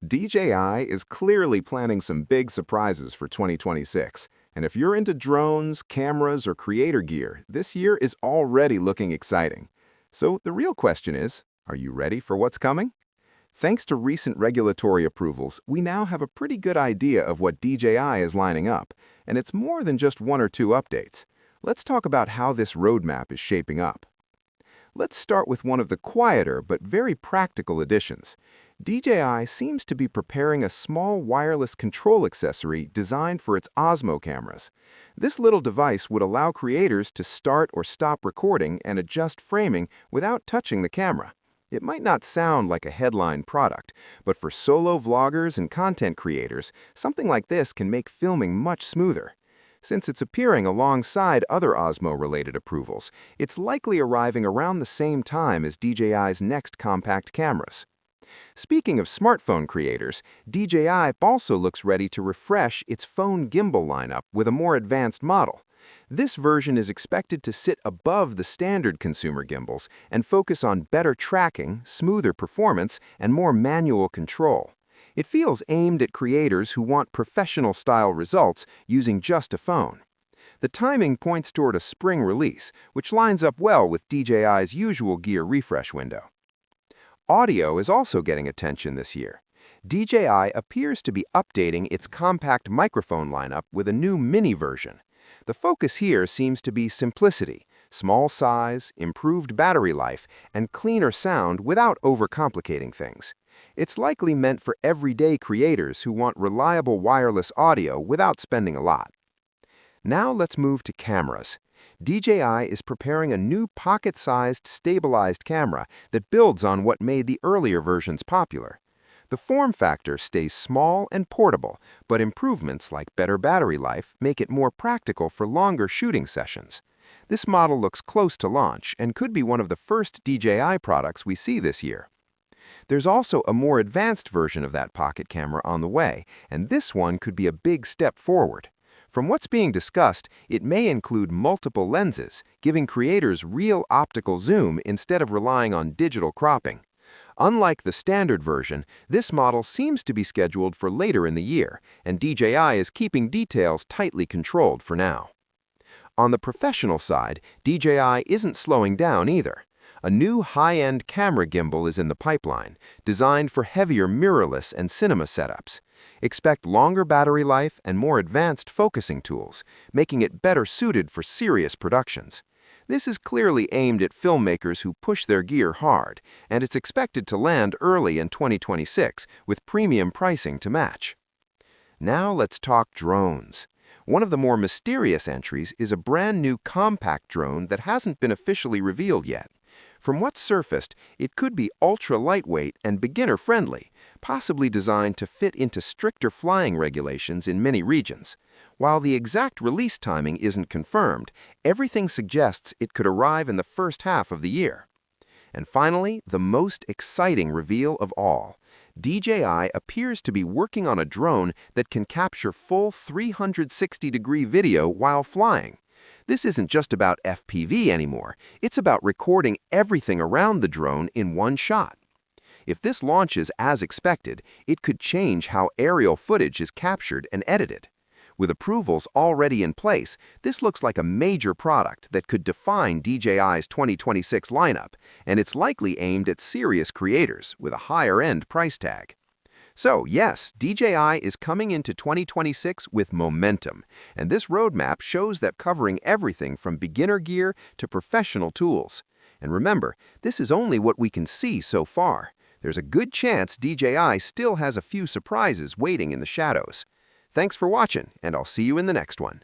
DJI is clearly planning some big surprises for 2026, and if you're into drones, cameras, or creator gear, this year is already looking exciting. So the real question is, are you ready for what's coming? Thanks to recent regulatory approvals, we now have a pretty good idea of what DJI is lining up, and it's more than just one or two updates. Let's talk about how this roadmap is shaping up. Let's start with one of the quieter but very practical additions. DJI seems to be preparing a small wireless control accessory designed for its Osmo cameras. This little device would allow creators to start or stop recording and adjust framing without touching the camera. It might not sound like a headline product, but for solo vloggers and content creators, something like this can make filming much smoother. Since it's appearing alongside other Osmo-related approvals, it's likely arriving around the same time as DJI's next compact cameras. Speaking of smartphone creators, DJI also looks ready to refresh its phone gimbal lineup with a more advanced model. This version is expected to sit above the standard consumer gimbals and focus on better tracking, smoother performance, and more manual control. It feels aimed at creators who want professional-style results using just a phone. The timing points toward a spring release, which lines up well with DJI's usual gear refresh window. Audio is also getting attention this year. DJI appears to be updating its compact microphone lineup with a new mini version. The focus here seems to be simplicity, small size, improved battery life, and cleaner sound without overcomplicating things. It's likely meant for everyday creators who want reliable wireless audio without spending a lot. Now let's move to cameras. DJI is preparing a new pocket-sized stabilized camera that builds on what made the earlier versions popular. The form factor stays small and portable, but improvements like better battery life make it more practical for longer shooting sessions. This model looks close to launch and could be one of the first DJI products we see this year. There's also a more advanced version of that pocket camera on the way, and this one could be a big step forward. From what's being discussed, it may include multiple lenses, giving creators real optical zoom instead of relying on digital cropping. Unlike the standard version, this model seems to be scheduled for later in the year, and DJI is keeping details tightly controlled for now. On the professional side, DJI isn't slowing down either. A new high-end camera gimbal is in the pipeline, designed for heavier mirrorless and cinema setups. Expect longer battery life and more advanced focusing tools, making it better suited for serious productions. This is clearly aimed at filmmakers who push their gear hard, and it's expected to land early in 2026 with premium pricing to match. Now let's talk drones. One of the more mysterious entries is a brand new compact drone that hasn't been officially revealed yet. From what's surfaced, it could be ultra-lightweight and beginner-friendly, possibly designed to fit into stricter flying regulations in many regions. While the exact release timing isn't confirmed, everything suggests it could arrive in the first half of the year. And finally, the most exciting reveal of all. DJI appears to be working on a drone that can capture full 360-degree video while flying. This isn't just about FPV anymore, it's about recording everything around the drone in one shot. If this launches as expected, it could change how aerial footage is captured and edited. With approvals already in place, this looks like a major product that could define DJI's 2026 lineup, and it's likely aimed at serious creators with a higher-end price tag. So yes, DJI is coming into 2026 with momentum, and this roadmap shows that covering everything from beginner gear to professional tools. And remember, this is only what we can see so far. There's a good chance DJI still has a few surprises waiting in the shadows. Thanks for watching, and I'll see you in the next one.